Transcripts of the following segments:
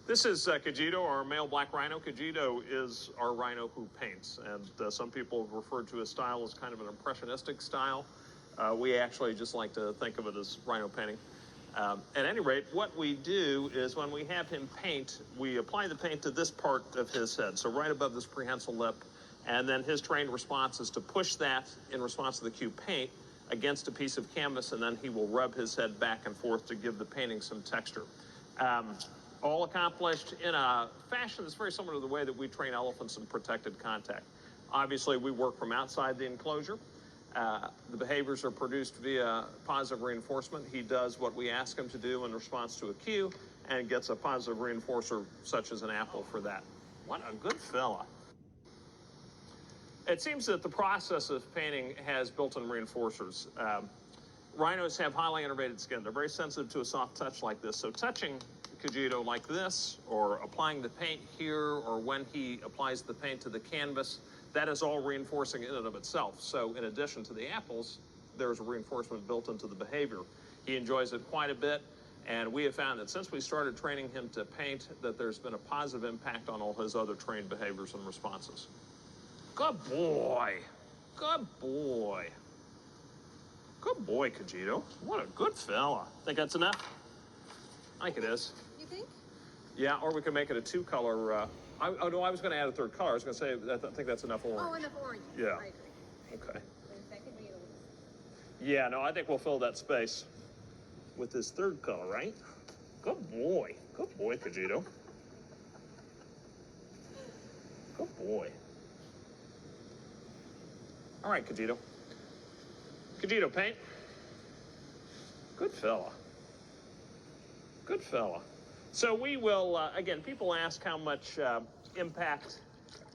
This is Kijito, our male black rhino. Kijito is our rhino who paints, and some people have referred to his style as kind of an impressionistic style. We actually just like to think of it as rhino painting. At any rate, what we do is when we have him paint, we apply the paint to this part of his head, so right above this prehensile lip, and then his trained response is to push that in response to the cue paint against a piece of canvas, and then he will rub his head back and forth to give the painting some texture. All accomplished in a fashion that's very similar to the way that we train elephants in protected contact. Obviously, we work from outside the enclosure. The behaviors are produced via positive reinforcement. He does what we ask him to do in response to a cue and gets a positive reinforcer such as an apple for that. What a good fella. It seems that the process of painting has built-in reinforcers. Rhinos have highly innervated skin. They're very sensitive to a soft touch like this. So touching Kijito like this, or applying the paint here, or when he applies the paint to the canvas, that is all reinforcing in and of itself. So in addition to the apples, there's a reinforcement built into the behavior. He enjoys it quite a bit, and we have found that since we started training him to paint, that there's been a positive impact on all his other trained behaviors and responses. Good boy. Good boy. Good boy, Kijito. What a good fella. Think that's enough? I think it is. You think? Yeah, or we could make it a two-color. Oh, no, I was going to add a third color. I was going to say, I think that's enough orange. Oh, enough orange. Yeah. I agree. Okay. That could be a little... Yeah, no, I think we'll fill that space with this third color, right? Good boy. Good boy, Kijito. Good boy. All right, Kijito. Kijito, paint. Good fella. Good fella. So we will, again, people ask how much impact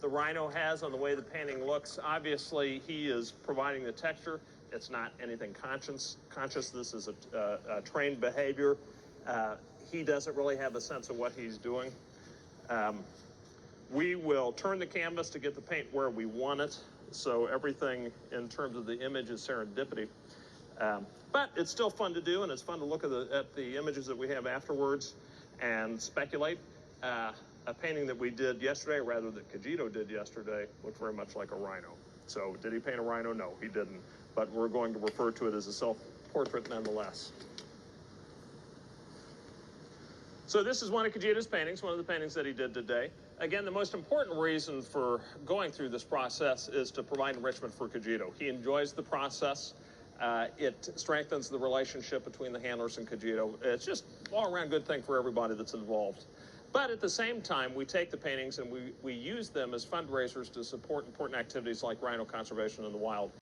the rhino has on the way the painting looks. Obviously, he is providing the texture. It's not anything conscious. This is a trained behavior. He doesn't really have a sense of what he's doing. We will turn the canvas to get the paint where we want it. So everything in terms of the image is serendipity. But it's still fun to do, and it's fun to look at the images that we have afterwards and speculate. A painting that we did yesterday, rather that Kijito did yesterday, looked very much like a rhino. So did he paint a rhino? No, he didn't. But we're going to refer to it as a self-portrait nonetheless. So this is one of Kijito's paintings, one of the paintings that he did today. Again, the most important reason for going through this process is to provide enrichment for Kijito. He enjoys the process. It strengthens the relationship between the handlers and Kijito. It's just all-around good thing for everybody that's involved. But at the same time, we take the paintings and we use them as fundraisers to support important activities like rhino conservation in the wild.